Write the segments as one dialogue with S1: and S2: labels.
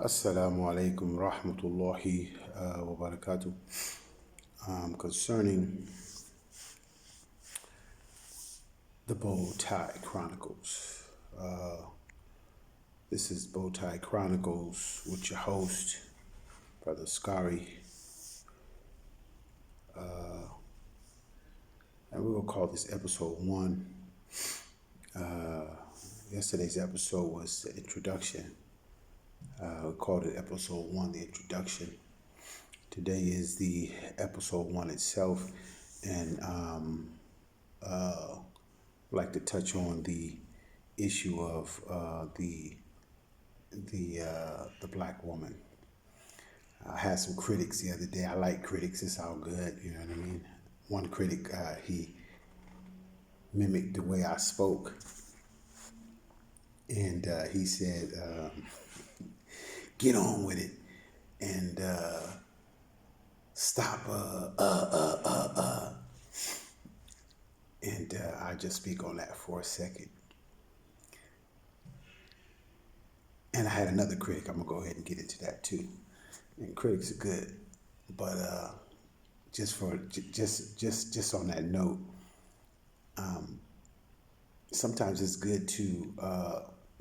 S1: Assalamu alaikum rahmatullahi wa barakatuh. Concerning the Bow Tie Chronicles. This is Bow Tie Chronicles with your host, Brother Scary. And we will call this episode one. Yesterday's episode was the introduction. We called it episode one, the introduction. Today is the episode one itself, and I'd like to touch on the issue of the black woman. I had some critics the other day. I like critics; it's all good. You know what I mean? One critic, he mimicked the way I spoke, and he said, "Get on with it," and stop. And I'll just speak on that for a second. And I had another critic. I'm gonna go ahead and get into that too. And critics are good, but just on that note, sometimes it's good to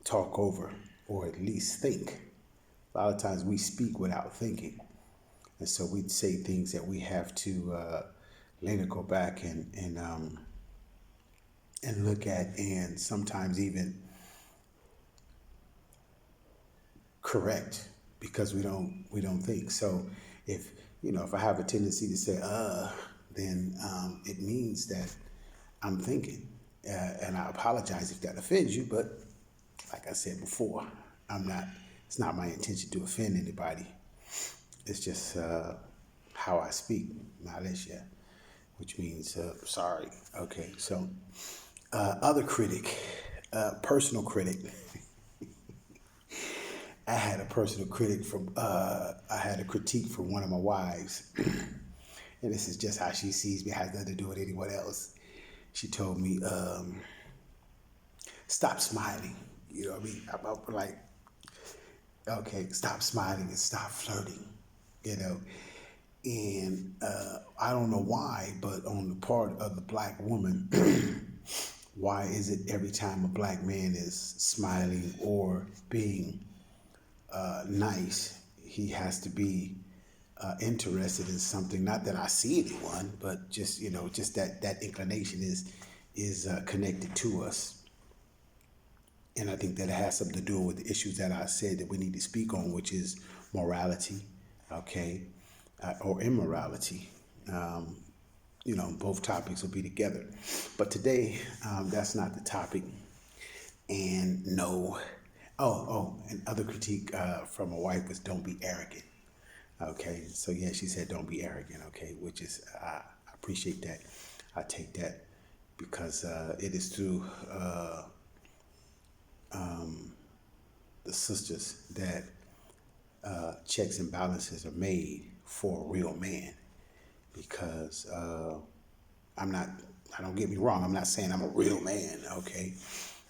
S1: talk over or at least think. A lot of times we speak without thinking, and so we say things that we have to later go back and look at, and sometimes even correct because we don't think. So if I have a tendency to say then it means that I'm thinking, and I apologize if that offends you. But like I said before, I'm not. It's not my intention to offend anybody. It's just how I speak, Malaysia, which means sorry. Okay, so other critic, personal critic. I had a personal critic from. I had a critique from one of my wives, and this is just how she sees me. It has nothing to do with anyone else. She told me, "Stop smiling." You know what I mean? I'm like, okay, stop smiling and stop flirting. You know, and I don't know why, but on the part of the black woman, why is it every time a black man is smiling or being nice, he has to be interested in something? Not that I see anyone, but just that inclination is connected to us. And I think that it has something to do with the issues that I said that we need to speak on, which is morality, okay, or immorality. Both topics will be together. But today, that's not the topic. And no, and other critique from my wife was don't be arrogant. Okay, so yeah, she said don't be arrogant. Okay, which is I appreciate that. I take that because it is through the sisters that checks and balances are made for a real man. Because I'm not. I don't get me wrong. I'm not saying I'm a real man. Okay,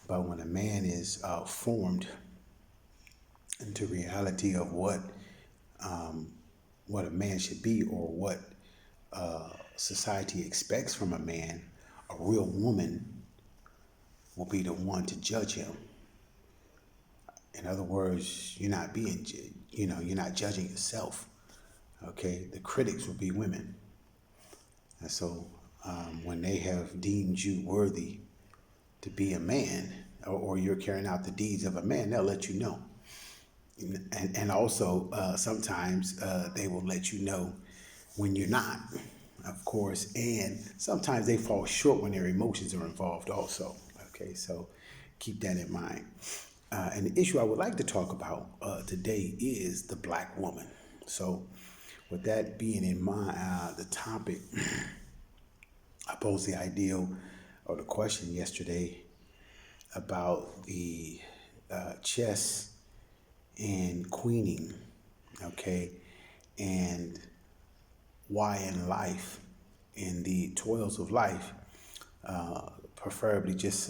S1: but when a man is formed into reality of what a man should be, or what society expects from a man, a real woman will be the one to judge him. In other words, you're not judging yourself. Okay, the critics will be women, and so when they have deemed you worthy to be a man, or you're carrying out the deeds of a man, they'll let you know. And also sometimes they will let you know when you're not, of course, and sometimes they fall short when their emotions are involved also. Okay, so keep that in mind. And the issue I would like to talk about today is the black woman. So with that being in mind, the topic, I posed the ideal or the question yesterday about the chess and queening, okay, and why in life, in the toils of life, preferably just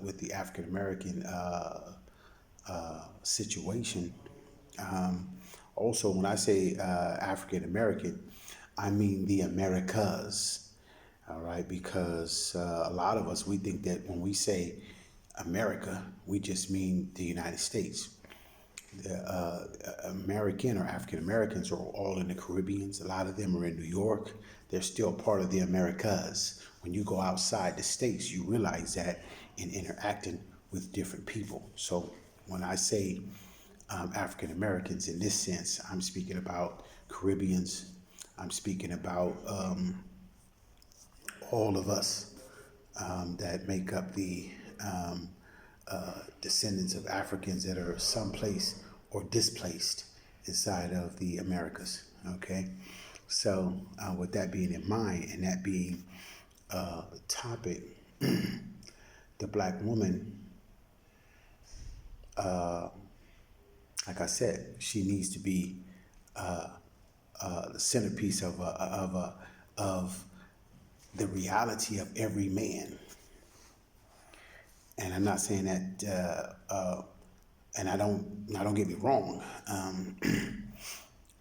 S1: with the African American situation, Um, Also, when I say African American, I mean the Americas. All right, because a lot of us we think that when we say America, we just mean the United States. American or African Americans are all in the Caribbeans. A lot of them are in New York. They're still part of the Americas. When you go outside the states, you realize that in interacting with different people. So when I say African Americans in this sense, I'm speaking about Caribbeans. I'm speaking about all of us that make up the descendants of Africans that are someplace or displaced inside of the Americas. Okay, so with that being in mind and that being the topic, the black woman, like I said, she needs to be the centerpiece of the reality of every man. And I'm not saying that, and I don't get me wrong.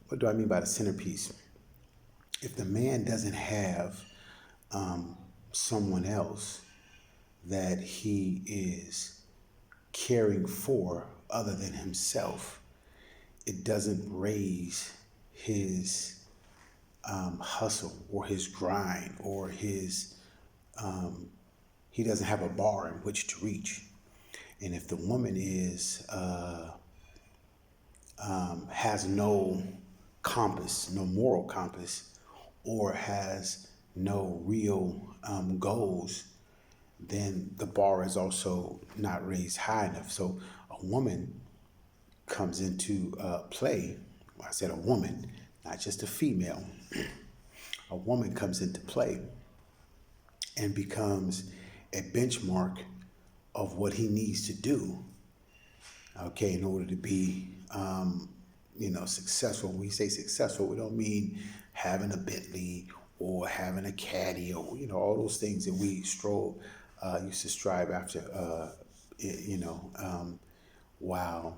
S1: What do I mean by the centerpiece? If the man doesn't have someone else that he is caring for other than himself, it doesn't raise his hustle or his grind or his, he doesn't have a bar in which to reach. And if the woman is has no compass, no moral compass, or has no real goals, then the bar is also not raised high enough. So a woman comes into play. I said a woman, not just a female. A woman comes into play and becomes a benchmark of what he needs to do, okay, in order to be, successful. When we say successful, we don't mean having a Bentley or having a caddy or, all those things that we used to strive after, while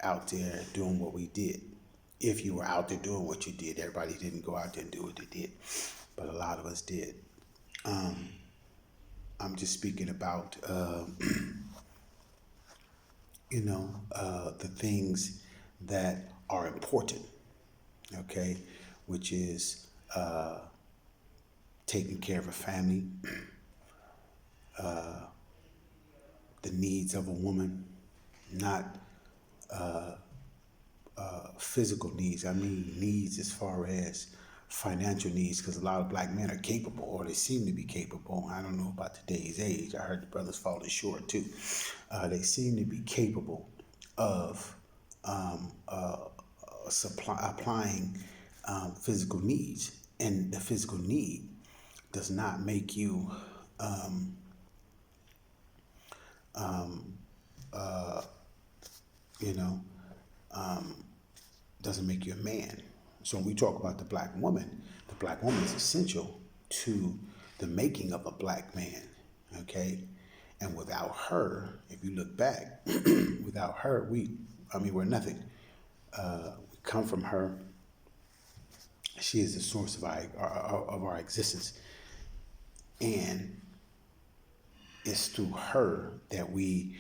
S1: out there doing what we did. If you were out there doing what you did, everybody didn't go out there and do what they did, but a lot of us did. I'm just speaking about, the things that are important, okay, which is taking care of a family, the needs of a woman, not physical needs. I mean needs as far as financial needs, because a lot of black men are capable, or they seem to be capable. I don't know about today's age. I heard the brothers falling short too. They seem to be capable of applying physical needs, and the physical need does not make you you know doesn't make you a man. So when we talk about the black woman is essential to the making of a black man. Okay, and without her, if you look back, without her, we're nothing. We come from her. She is the source of our existence, and it's through her that we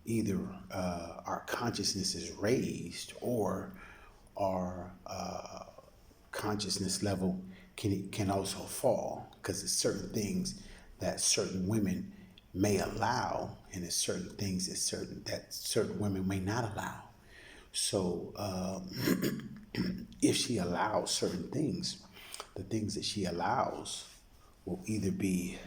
S1: either our consciousness is raised, or our consciousness level can also fall, because there's certain things that certain women may allow, and there's certain things that certain women may not allow. So if she allows certain things, the things that she allows will either be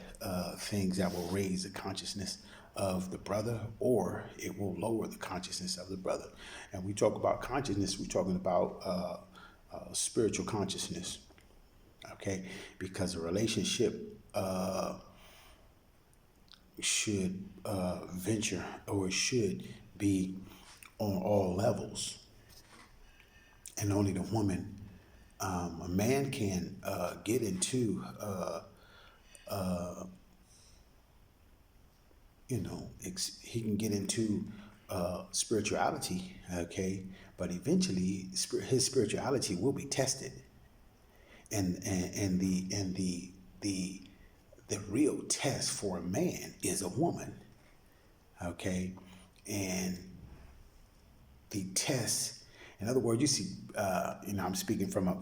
S1: things that will raise the consciousness of the brother, or it will lower the consciousness of the brother. And we talk about consciousness, we're talking about spiritual consciousness, okay? Because a relationship should venture, or should be on all levels, and only the woman. A man can get into, he can get into spirituality, okay, but eventually his spirituality will be tested, and the real test for a man is a woman, okay, and the test. In other words, you see, I'm speaking from a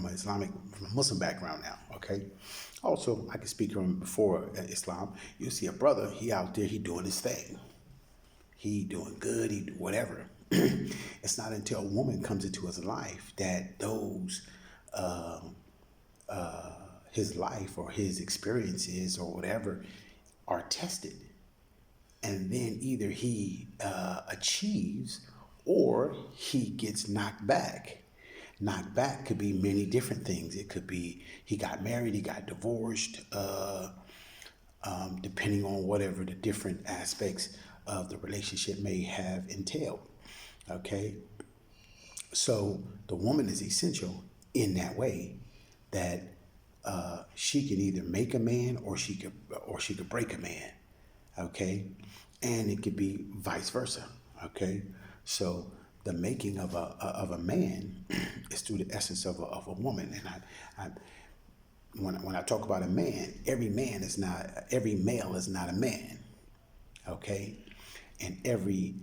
S1: Islamic, from a Muslim background now. Okay, also I can speak from before Islam. You see a brother, he out there, he doing his thing, he doing good, he do whatever. It's not until a woman comes into his life that those his life or his experiences or whatever are tested, and then either he achieves or he gets knocked back. Knocked back could be many different things. It could be he got married, he got divorced, depending on whatever the different aspects of the relationship may have entailed. Okay, so the woman is essential in that way that she can either make a man or she could break a man. Okay, and it could be vice versa. Okay, so the making of a man is through the essence of a woman, and when I talk about a man, every male is not a man. Okay, and every